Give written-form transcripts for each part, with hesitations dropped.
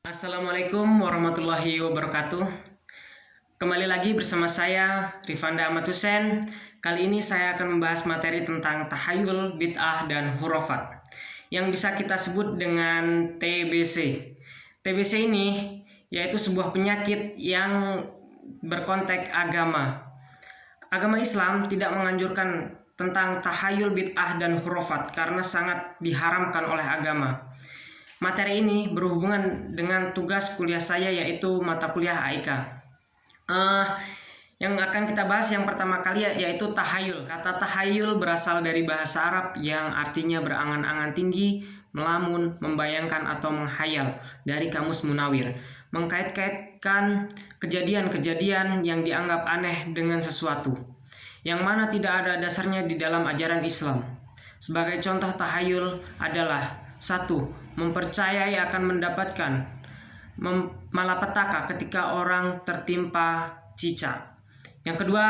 Assalamualaikum warahmatullahi wabarakatuh. Kembali lagi bersama saya Rifanda Ahmad Hussein. Kali ini saya akan membahas materi tentang tahayul, bid'ah, dan khurafat yang bisa kita sebut dengan TBC. TBC ini yaitu sebuah penyakit yang berkonteks agama. Agama Islam tidak menganjurkan tentang tahayul, bid'ah, dan khurafat karena sangat diharamkan oleh agama. Materi ini berhubungan dengan tugas kuliah saya, yaitu mata kuliah AIK. Yang akan kita bahas yang pertama kali yaitu tahayul. Kata tahayul berasal dari bahasa Arab yang artinya berangan-angan tinggi, melamun, membayangkan atau menghayal, dari Kamus Munawir. Mengkait-kaitkan kejadian-kejadian yang dianggap aneh dengan sesuatu yang mana tidak ada dasarnya di dalam ajaran Islam. Sebagai contoh tahayul adalah: 1. Mempercayai akan mendapatkan malapetaka ketika orang tertimpa cicak. Yang kedua,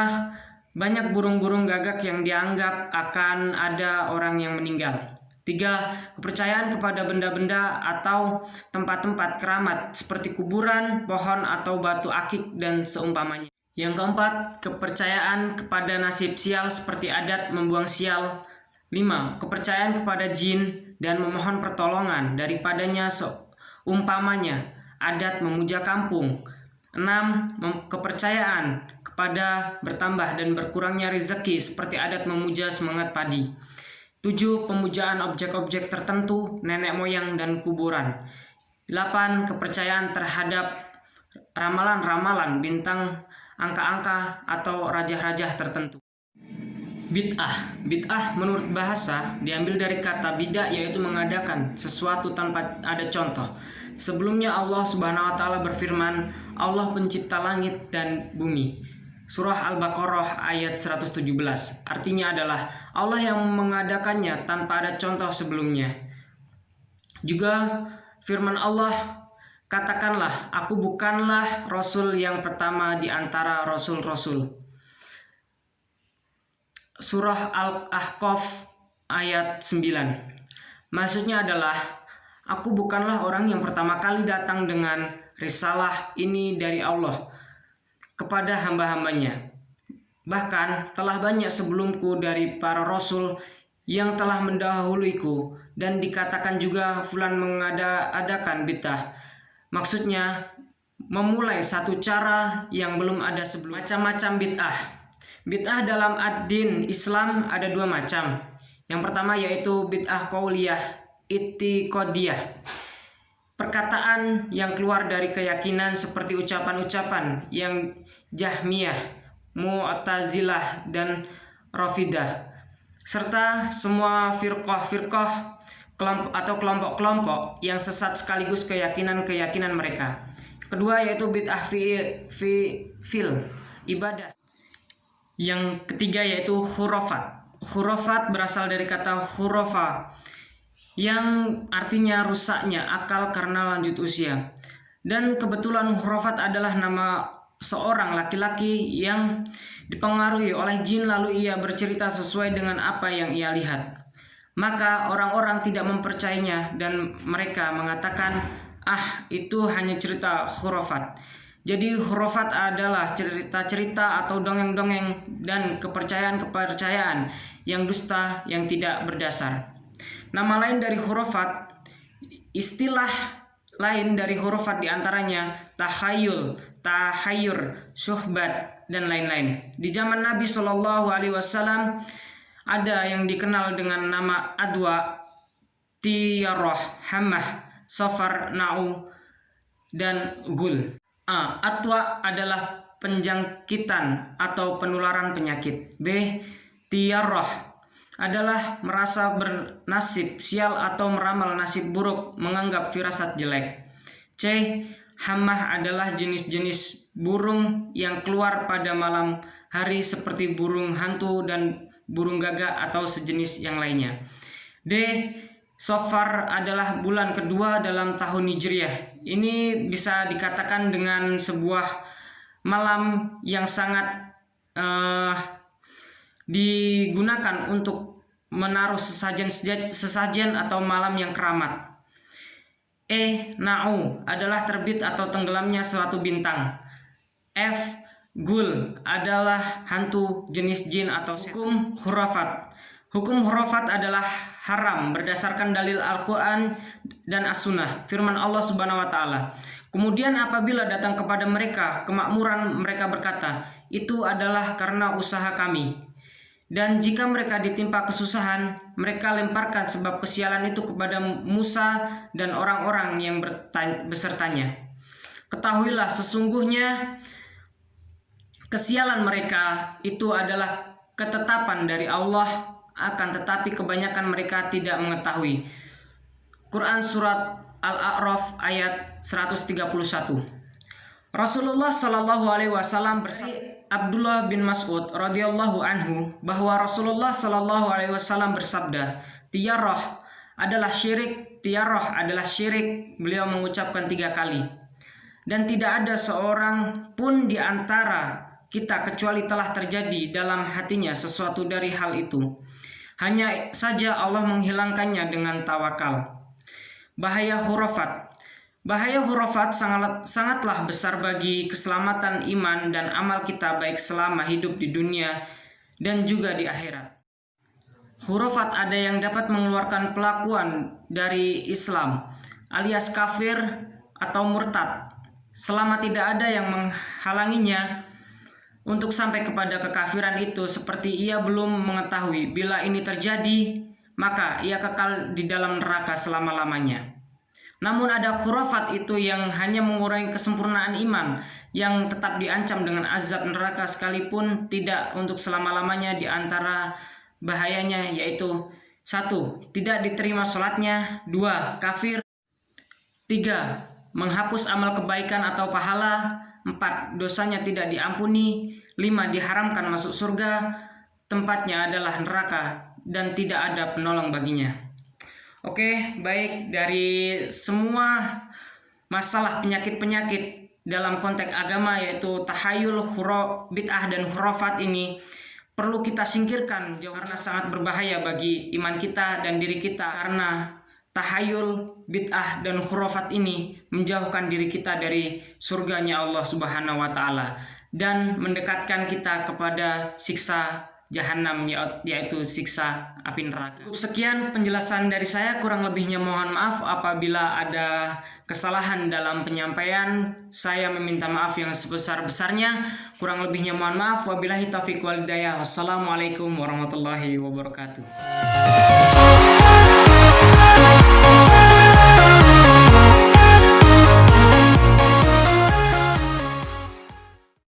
banyak burung-burung gagak yang dianggap akan ada orang yang meninggal. 3. Kepercayaan kepada benda-benda atau tempat-tempat keramat seperti kuburan, pohon, atau batu akik dan seumpamanya. Yang keempat, kepercayaan kepada nasib sial seperti adat membuang sial. 5. Kepercayaan kepada jin dan memohon pertolongan daripadanya seumpamanya adat memuja kampung. 6. Kepercayaan kepada bertambah dan berkurangnya rezeki seperti adat memuja semangat padi. 7. Pemujaan objek-objek tertentu, nenek moyang dan kuburan. 8. Kepercayaan terhadap ramalan-ramalan, bintang, angka-angka, atau raja-raja tertentu. Bid'ah. Bid'ah menurut bahasa diambil dari kata bida', yaitu mengadakan sesuatu tanpa ada contoh. Sebelumnya Allah Subhanahu wa taala berfirman, Allah pencipta langit dan bumi. Surah Al-Baqarah ayat 117. Artinya adalah Allah yang mengadakannya tanpa ada contoh sebelumnya. Juga firman Allah, katakanlah, aku bukanlah Rasul yang pertama di antara Rasul-Rasul. Surah Al-Ahqaf ayat 9. Maksudnya adalah, aku bukanlah orang yang pertama kali datang dengan risalah ini dari Allah kepada hamba-hambanya. Bahkan telah banyak sebelumku dari para rasul yang telah mendahuluiku, dan dikatakan juga fulan mengada-adakan bid'ah. Maksudnya memulai satu cara yang belum ada sebelum. Macam-macam bid'ah. Bid'ah dalam ad-din Islam ada dua macam. Yang pertama yaitu bid'ah qauliyah, i'tiqadiyah. Perkataan yang keluar dari keyakinan seperti ucapan-ucapan yang Jahmiyah, Mu'tazilah, dan Rafidah. Serta semua firqah-firqah atau kelompok-kelompok yang sesat sekaligus keyakinan-keyakinan mereka. Kedua yaitu bid'ah fil ibadah. Yang ketiga yaitu khurafat. Khurafat berasal dari kata khurafa yang artinya rusaknya akal karena lanjut usia. Dan kebetulan khurafat adalah nama seorang laki-laki yang dipengaruhi oleh jin lalu ia bercerita sesuai dengan apa yang ia lihat. Maka orang-orang tidak mempercayainya dan mereka mengatakan, itu hanya cerita khurafat. Jadi khurafat adalah cerita-cerita atau dongeng-dongeng dan kepercayaan-kepercayaan yang dusta yang tidak berdasar. Nama lain dari khurafat, istilah lain dari khurafat diantaranya tahayul, tahayyur, syuhbat, dan lain-lain. Di zaman Nabi Shallallahu Alaihi Wasallam ada yang dikenal dengan nama adwa, tiyarah, hamah, sofar, na'u, dan gul. Atwa adalah penjangkitan atau penularan penyakit. B. Tiyarah adalah merasa bernasib sial atau meramal nasib buruk, menganggap firasat jelek. C. Hamah adalah jenis-jenis burung yang keluar pada malam hari seperti burung hantu dan burung gagak atau sejenis yang lainnya. D. Sofar adalah bulan kedua dalam tahun Hijriah. Ini bisa dikatakan dengan sebuah malam yang sangat digunakan untuk menaruh sesajen atau malam yang keramat. E. Na'u adalah terbit atau tenggelamnya suatu bintang. F. Gul adalah hantu, jenis jin atau setan. Hukum hurafat. Hukum hurafat adalah haram berdasarkan dalil Al-Quran dan As-Sunnah, firman Allah Subhanahu wa Ta'ala. Kemudian apabila datang kepada mereka kemakmuran, mereka berkata, itu adalah karena usaha kami. Dan jika mereka ditimpa kesusahan, mereka lemparkan sebab kesialan itu kepada Musa dan orang-orang yang besertanya. Ketahuilah sesungguhnya kesialan mereka itu adalah ketetapan dari Allah, akan tetapi kebanyakan mereka tidak mengetahui. Quran Surat Al-A'raf ayat 131. Rasulullah Shallallahu Alaihi Wasallam bersabda, Abdullah bin Mas'ud radhiyallahu anhu, bahwa Rasulullah Shallallahu Alaihi Wasallam bersabda, tiarah adalah syirik, tiarah adalah syirik. Beliau mengucapkan 3 kali. Dan tidak ada seorang pun di antara kita kecuali telah terjadi dalam hatinya sesuatu dari hal itu. Hanya saja Allah menghilangkannya dengan tawakal. Bahaya hurafat. Bahaya hurafat sangatlah besar bagi keselamatan iman dan amal kita baik selama hidup di dunia dan juga di akhirat. Hurafat ada yang dapat mengeluarkan pelakuan dari Islam alias kafir atau murtad, selama tidak ada yang menghalanginya untuk sampai kepada kekafiran itu, seperti ia belum mengetahui bila ini terjadi maka ia kekal di dalam neraka selama-lamanya. Namun ada khurafat itu yang hanya mengurangi kesempurnaan iman, yang tetap diancam dengan azab neraka sekalipun tidak untuk selama-lamanya. Di antara bahayanya yaitu 1. Tidak diterima sholatnya. 2. Kafir. 3. Menghapus amal kebaikan atau pahala. 4. Dosanya tidak diampuni. 5. Diharamkan masuk surga, tempatnya adalah neraka dan tidak ada penolong baginya. Oke, baik, dari semua masalah penyakit-penyakit dalam konteks agama yaitu tahayul, bid'ah dan khurafat ini perlu kita singkirkan jauh, karena sangat berbahaya bagi iman kita dan diri kita, karena tahayul, bid'ah dan khurafat ini menjauhkan diri kita dari surganya Allah Subhanahu wa Ta'ala dan mendekatkan kita kepada siksa Jahanam, yaitu siksa api neraka. Cukup sekian penjelasan dari saya, kurang lebihnya mohon maaf apabila ada kesalahan dalam penyampaian. Saya meminta maaf yang sebesar-besarnya. Kurang lebihnya mohon maaf. Wabillahi taufiq wal hidayah. Wassalamualaikum warahmatullahi wabarakatuh.